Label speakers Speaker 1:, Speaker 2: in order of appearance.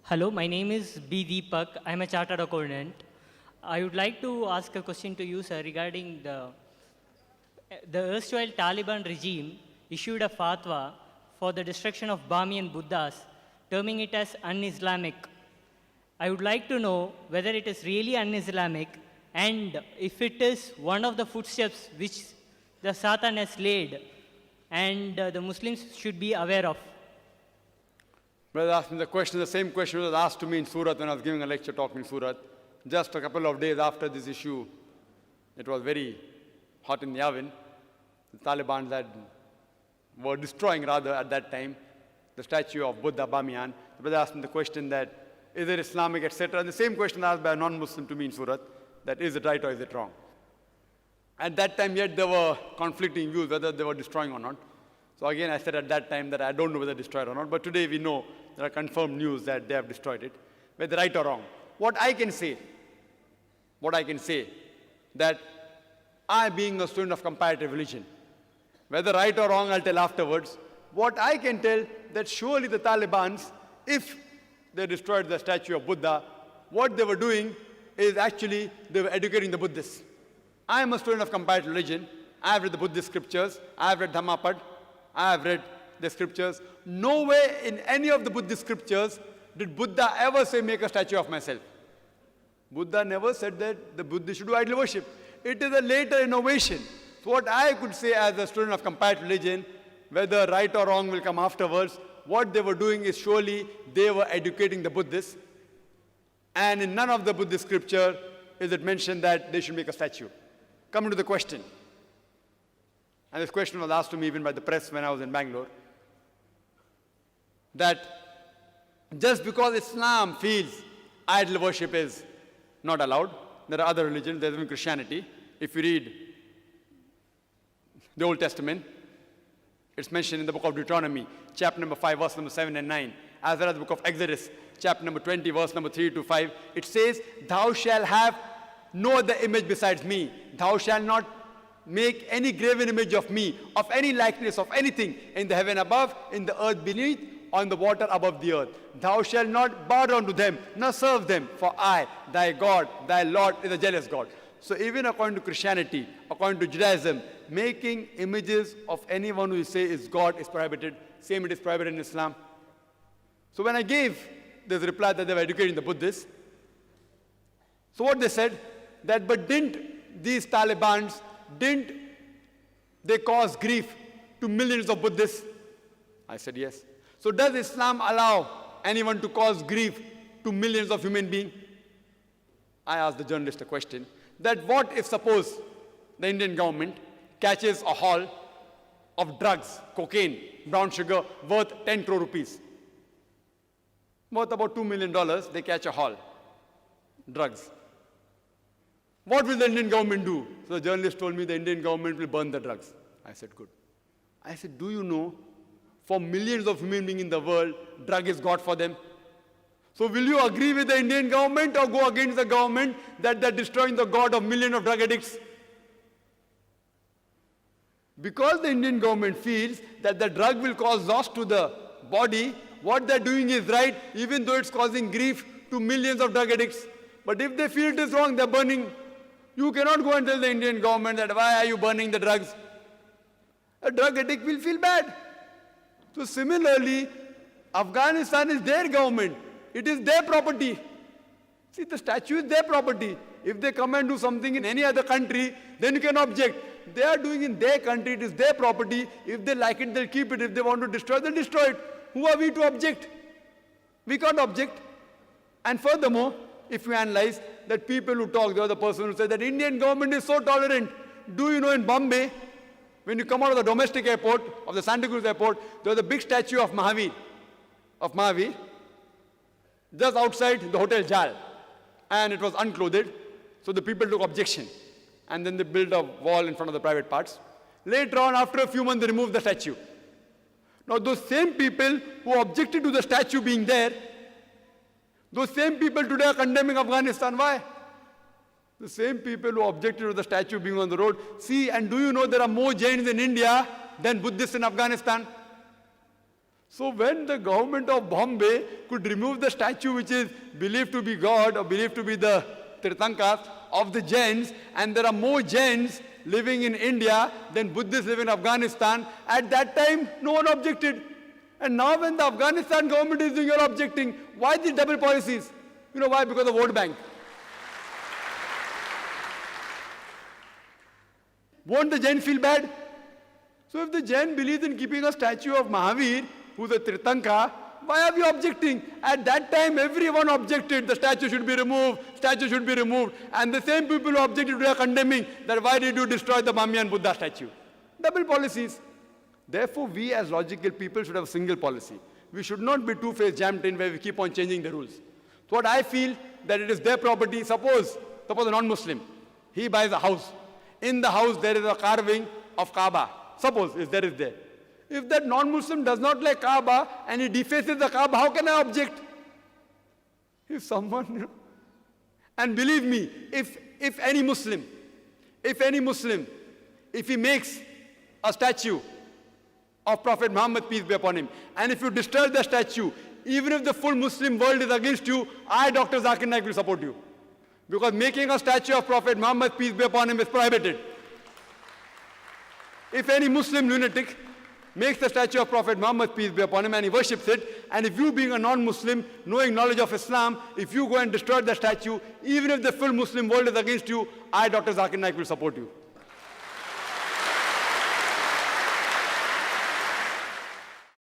Speaker 1: Hello, my name is B. Deepak. I'm a chartered accountant. I would like to ask a question to you, sir, regarding the erstwhile Taliban regime issued a fatwa for the destruction of Bamiyan Buddhas, terming it as un-Islamic. I would like to know whether it is really un-Islamic and if it is one of the footsteps which the Satan has laid and the Muslims should be aware of.
Speaker 2: Brother asked me the question, the same question was asked to me in Surat when I was giving a lecture talk in Surat. Just a couple of days after this issue, it was very hot in the oven. The Taliban were destroying rather at that time the statue of Buddha Bamiyan. The brother asked me the question that, is it Islamic, etc. And the same question asked by a non-Muslim to me in Surat, that is it right or is it wrong? At that time yet there were conflicting views whether they were destroying or not. So again I said at that time that I don't know whether destroyed or not, but today we know there are confirmed news that they have destroyed it, whether right or wrong. What I can say, that I being a student of comparative religion, whether right or wrong I'll tell afterwards, what I can tell that surely the Talibans, if they destroyed the statue of Buddha, what they were doing is actually they were educating the Buddhists. I am a student of comparative religion. I have read the Buddhist scriptures. I have read Dhammapad. I have read the scriptures. Nowhere in any of the Buddhist scriptures did Buddha ever say, make a statue of myself. Buddha never said that the Buddhists should do idol worship. It is a later innovation. So what I could say as a student of comparative religion, whether right or wrong will come afterwards, what they were doing is surely they were educating the Buddhists. And in none of the Buddhist scripture is it mentioned that they should make a statue. Coming to the question. And this question was asked to me even by the press when I was in Bangalore. That just because Islam feels idol worship is not allowed, there are other religions, there's even Christianity. If you read the Old Testament, it's mentioned in the book of Deuteronomy, chapter number 5, verse number 7 and 9, as well as the book of Exodus, chapter number 20, verse number 3 to 5. It says, thou shalt have no other image besides me. Thou shalt not make any graven image of me, of any likeness of anything in the heaven above, in the earth beneath, or in the water above the earth. Thou shalt not bow down to them, nor serve them, for I, thy God, thy Lord, is a jealous God. So even according to Christianity, according to Judaism, making images of anyone who you say is God is prohibited. Same it is prohibited in Islam. So when I gave this reply that they were educating the Buddhists, so what they said, that but didn't these Talibans, didn't they cause grief to millions of Buddhists? I said yes. So does Islam allow anyone to cause grief to millions of human beings? I asked the journalist a question, that what if suppose the Indian government catches a haul of drugs, cocaine, brown sugar, worth 10 crore rupees. Worth about $2 million, they catch a haul, drugs. What will the Indian government do? So the journalist told me the Indian government will burn the drugs. I said, good. I said, do you know, for millions of human beings in the world, drug is God for them? So will you agree with the Indian government or go against the government that they're destroying the God of millions of drug addicts? Because the Indian government feels that the drug will cause loss to the body, what they're doing is right, even though it's causing grief to millions of drug addicts. But if they feel it is wrong, they're burning. You cannot go and tell the Indian government that why are you burning the drugs? A drug addict will feel bad. So similarly, Afghanistan is their government. It is their property. See, the statue is their property. If they come and do something in any other country, then you can object. They are doing in their country, it is their property. If they like it, they'll keep it. If they want to destroy it, they'll destroy it. Who are we to object? We can't object. And furthermore, if we analyze that people who talk, the other person who said that Indian government is so tolerant. Do you know in Bombay, when you come out of the domestic airport, of the Santa Cruz airport, there was a big statue of Mahavir, just outside the Hotel Jal. And it was unclothed. So the people took objection. And then they built a wall in front of the private parts. Later on, after a few months, they removed the statue. Now those same people who objected to the statue being there, those same people today are condemning Afghanistan. Why? The same people who objected to the statue being on the road. See, and do you know there are more Jains in India than Buddhists in Afghanistan? So when the government of Bombay could remove the statue which is believed to be God or believed to be the Tirthankas of the Jains, and there are more Jains living in India than Buddhists live in Afghanistan, at that time no one objected. And now when the Afghanistan government is doing, you're objecting. Why these double policies? You know why? Because of vote bank. Won't the Jain feel bad? So if the Jain believes in keeping a statue of Mahavir, who's a Tirthanka, why are we objecting? At that time, everyone objected. The statue should be removed. Statue should be removed. And the same people who objected are condemning that why did you destroy the Bamiyan Buddha statue? Double policies. Therefore, we as logical people should have a single policy. We should not be two-faced jammed in where we keep on changing the rules. So what I feel that it is their property. Suppose a non-Muslim, he buys a house. In the house there is a carving of Kaaba. Suppose if there is there. If that non-Muslim does not like Kaaba and he defaces the Kaaba, how can I object? If someone, and believe me, if any Muslim, if he makes a statue of Prophet Muhammad, peace be upon him, and if you destroy the statue, even if the full Muslim world is against you, I, Dr. Zakir Naik, will support you. Because making a statue of Prophet Muhammad, peace be upon him, is prohibited. If any Muslim lunatic makes the statue of Prophet Muhammad, peace be upon him, and he worships it, and if you being a non-Muslim, knowing knowledge of Islam, if you go and destroy the statue, even if the full Muslim world is against you, I, Dr. Zakir Naik, will support you.